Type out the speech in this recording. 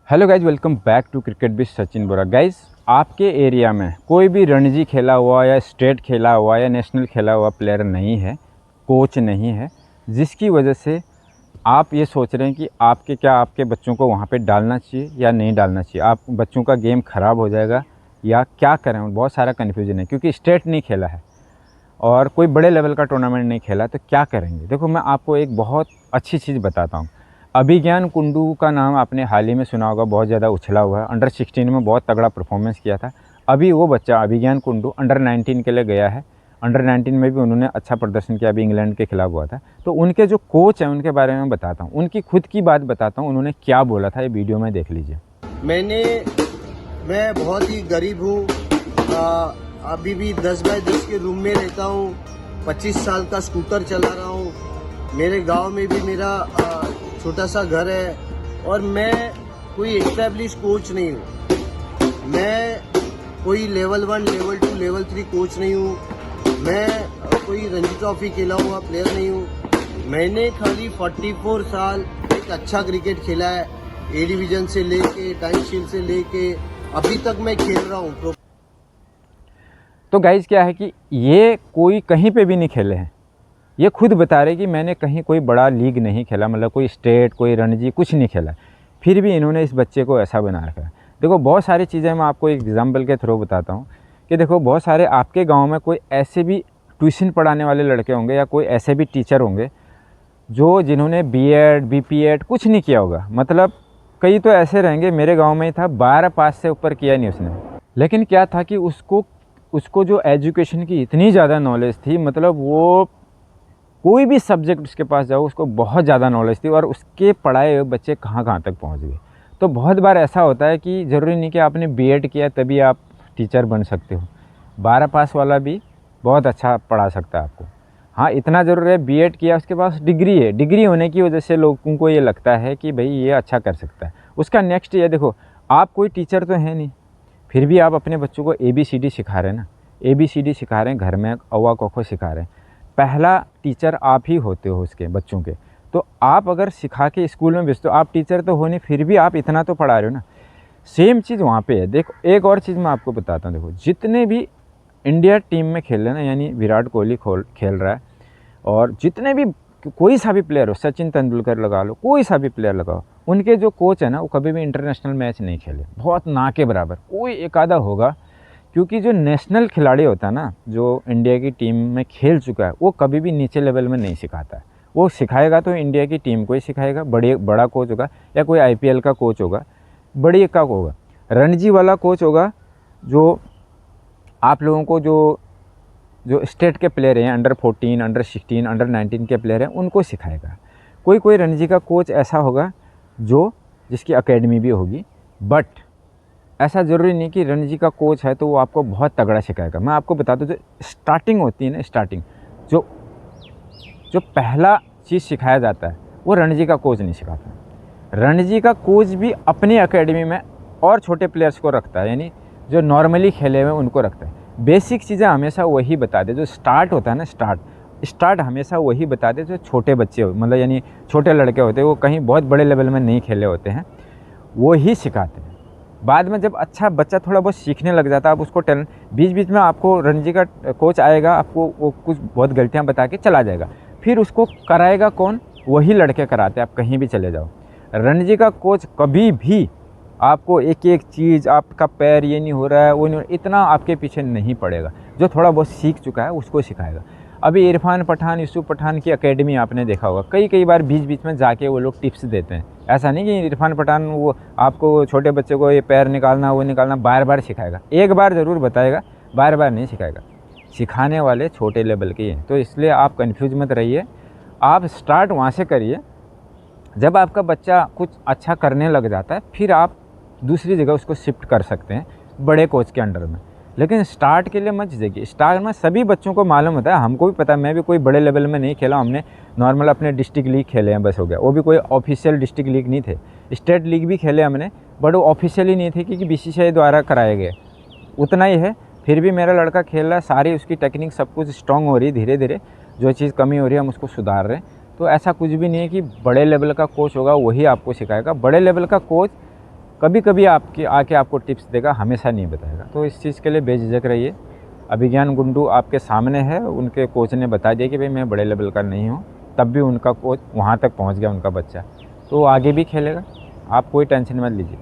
Hello guys, welcome back to cricket with Sachin Bora. Guys, आपके area में कोई भी रणजी खेला हुआ या स्टेट खेला हुआ या नेशनल खेला हुआ प्लेयर नहीं है, कोच नहीं है, जिसकी वजह से आप ये सोच रहे हैं कि आपके बच्चों को वहाँ पे डालना चाहिए या नहीं डालना चाहिए, आप बच्चों का गेम ख़राब हो जाएगा या क्या करें। बहुत सारा कन्फ्यूजन है क्योंकि स्टेट नहीं खेला है और कोई बड़े लेवल का टूर्नामेंट नहीं खेला, तो क्या करेंगे। देखो, मैं आपको एक बहुत अच्छी चीज़ बताता हूँ। अभिज्ञान कुंडू का नाम आपने हाल ही में सुना होगा, बहुत ज़्यादा उछला हुआ है। अंडर 16 में बहुत तगड़ा परफॉर्मेंस किया था। अभी वो बच्चा अभिज्ञान कुंडू अंडर 19 के लिए गया है। अंडर 19 में भी उन्होंने अच्छा प्रदर्शन किया, अभी इंग्लैंड के खिलाफ हुआ था। तो उनके जो कोच हैं उनके बारे में बताता हूँ, उनकी खुद की बात बताता हूँ, उन्होंने क्या बोला था, ये वीडियो में देख लीजिए। मैं बहुत ही गरीब हूँ, अभी भी 10 बाय 10 के रूम में रहता हूँ, 25 साल का स्कूटर चला रहा हूँ। मेरे गांव में भी मेरा छोटा सा घर है और मैं कोई एस्टैब्लिश कोच नहीं हूँ। मैं कोई लेवल 1, लेवल 2, लेवल 3 कोच नहीं हूँ। मैं कोई रणजी ट्रॉफी खेला हुआ प्लेयर नहीं हूँ। मैंने खाली 44 साल एक अच्छा क्रिकेट खेला है। ए डिवीजन से लेके टाइम शील्ड से लेके अभी तक मैं खेल रहा हूँ। तो गाइज, क्या है कि ये कोई कहीं पे भी नहीं खेले हैं। ये खुद बता रहे कि मैंने कहीं कोई बड़ा लीग नहीं खेला, मतलब कोई स्टेट, कोई रणजी, कुछ नहीं खेला। फिर भी इन्होंने इस बच्चे को ऐसा बना रखा है। देखो, बहुत सारी चीज़ें मैं आपको एक एग्जाम्पल के थ्रू बताता हूँ कि देखो, बहुत सारे आपके गांव में कोई ऐसे भी ट्यूशन पढ़ाने वाले लड़के होंगे या कोई ऐसे भी टीचर होंगे जिन्होंने बीएड, बीपीएड कुछ नहीं किया होगा। मतलब कई तो ऐसे रहेंगे, मेरे गाँव में ही था, 12 पास से ऊपर किया नहीं उसने। लेकिन क्या था कि उसको जो एजुकेशन की इतनी ज़्यादा नॉलेज थी, मतलब वो कोई भी सब्जेक्ट उसके पास जाओ उसको बहुत ज़्यादा नॉलेज थी और उसके पढ़ाए हुए बच्चे कहाँ कहाँ तक पहुँच गए। तो बहुत बार ऐसा होता है कि ज़रूरी नहीं कि आपने बीएड किया तभी आप टीचर बन सकते हो। 12 पास वाला भी बहुत अच्छा पढ़ा सकता है आपको। हाँ, इतना ज़रूर है बीएड किया, उसके पास डिग्री है। डिग्री होने की वजह से लोगों को ये लगता है कि भाई ये अच्छा कर सकता है। उसका नेक्स्ट ये देखो, आप कोई टीचर तो है नहीं, फिर भी आप अपने बच्चों को ABCD सिखा रहे हैं ना। ABCD सिखा रहे हैं घर में, औवा कोखो सिखा रहे हैं। पहला टीचर आप ही होते हो उसके बच्चों के। तो आप अगर सिखा के स्कूल में भेजते हो, आप टीचर तो हो नहीं, फिर भी आप इतना तो पढ़ा रहे हो ना। सेम चीज़ वहाँ पे है। देखो, एक और चीज़ मैं आपको बताता हूँ। देखो, जितने भी इंडिया टीम में खेल रहे हैं ना, यानी विराट कोहली खेल रहा है, और जितने भी कोई सा भी प्लेयर हो, सचिन तेंदुलकर लगा लो, कोई सा भी प्लेयर लगाओ, उनके जो कोच है ना, वो कभी भी इंटरनेशनल मैच नहीं खेले। बहुत ना के बराबर कोई एक आधा होगा, क्योंकि जो नेशनल खिलाड़ी होता है ना, जो इंडिया की टीम में खेल चुका है, वो कभी भी नीचे लेवल में नहीं सिखाता है। वो सिखाएगा तो इंडिया की टीम को ही सिखाएगा। बड़ा कोच होगा या कोई IPL का कोच होगा, बड़ी का होगा। रणजी वाला कोच होगा जो आप लोगों को जो स्टेट के प्लेयर हैं, अंडर 14, अंडर 16, अंडर 19 के प्लेयर हैं, उनको सिखाएगा। कोई रणजी का कोच ऐसा होगा जिसकी एकेडमी भी होगी। बट ऐसा ज़रूरी नहीं कि रणजी का कोच है तो वो आपको बहुत तगड़ा सिखाएगा। मैं आपको बता दूं, जो स्टार्टिंग होती है ना, स्टार्टिंग जो पहला चीज़ सिखाया जाता है वो रणजी का कोच नहीं सिखाता। रणजी का कोच भी अपनी एकेडमी में और छोटे प्लेयर्स को रखता है, यानी जो नॉर्मली खेले हुए उनको रखता है। बेसिक चीज़ें हमेशा वही बता दे। जो स्टार्ट होता है ना, स्टार्ट हमेशा वही बता दे जो छोटे बच्चे हो, मतलब यानी छोटे लड़के होते हैं, वो कहीं बहुत बड़े लेवल में नहीं खेले होते हैं, वो ही सिखाते हैं। बाद में जब अच्छा बच्चा थोड़ा बहुत सीखने लग जाता है, आप उसको टैलेंट, बीच में आपको रणजी का कोच आएगा, आपको वो कुछ बहुत गलतियां बता के चला जाएगा, फिर उसको कराएगा कौन? वही लड़के कराते हैं। आप कहीं भी चले जाओ, रणजी का कोच कभी भी आपको एक एक चीज़, आपका पैर ये नहीं हो रहा है, वो नहीं, इतना आपके पीछे नहीं पड़ेगा। जो थोड़ा बहुत सीख चुका है उसको सिखाएगा। अभी इरफान पठान, यूसुफ पठान की एकेडमी आपने देखा होगा, कई बार बीच में जाके वो लोग टिप्स देते हैं। ऐसा नहीं कि इरफान पठान वो आपको छोटे बच्चे को ये पैर निकालना, वो निकालना बार सिखाएगा। एक बार ज़रूर बताएगा, बार नहीं सिखाएगा। सिखाने वाले छोटे लेवल के हैं। तो इसलिए आप कंफ्यूज मत रहिए, आप स्टार्ट वहाँ से करिए। जब आपका बच्चा कुछ अच्छा करने लग जाता है, फिर आप दूसरी जगह उसको शिफ्ट कर सकते हैं बड़े कोच के अंडर में। लेकिन स्टार्ट के लिए मत देखिए। स्टार्ट में सभी बच्चों को मालूम होता है, हमको भी पता है, मैं भी कोई बड़े लेवल में नहीं खेला, हमने नॉर्मल अपने डिस्ट्रिक्ट लीग खेले हैं, बस हो गया। वो भी कोई ऑफिशियल डिस्ट्रिक्ट लीग नहीं थे। स्टेट लीग भी खेले हमने, बट वो ऑफिशियल ही नहीं थे क्योंकि BCCI द्वारा कराए गए, उतना ही है। फिर भी मेरा लड़का खेल रहा है, सारी उसकी टेक्निक सब कुछ स्ट्रॉन्ग हो रही है। धीरे धीरे जो चीज़ कमी हो रही है हम उसको सुधार रहे हैं। तो ऐसा कुछ भी नहीं है कि बड़े लेवल का कोच होगा वही आपको सिखाएगा। बड़े लेवल का कोच कभी कभी आपके आके आपको टिप्स देगा, हमेशा नहीं बताएगा। तो इस चीज़ के लिए बेझिझक रहिए। अभिज्ञान गुंडू आपके सामने है, उनके कोच ने बता दिया कि भाई मैं बड़े लेवल का नहीं हूँ, तब भी उनका कोच वहाँ तक पहुँच गया उनका बच्चा, तो आगे भी खेलेगा, आप कोई टेंशन मत लीजिए।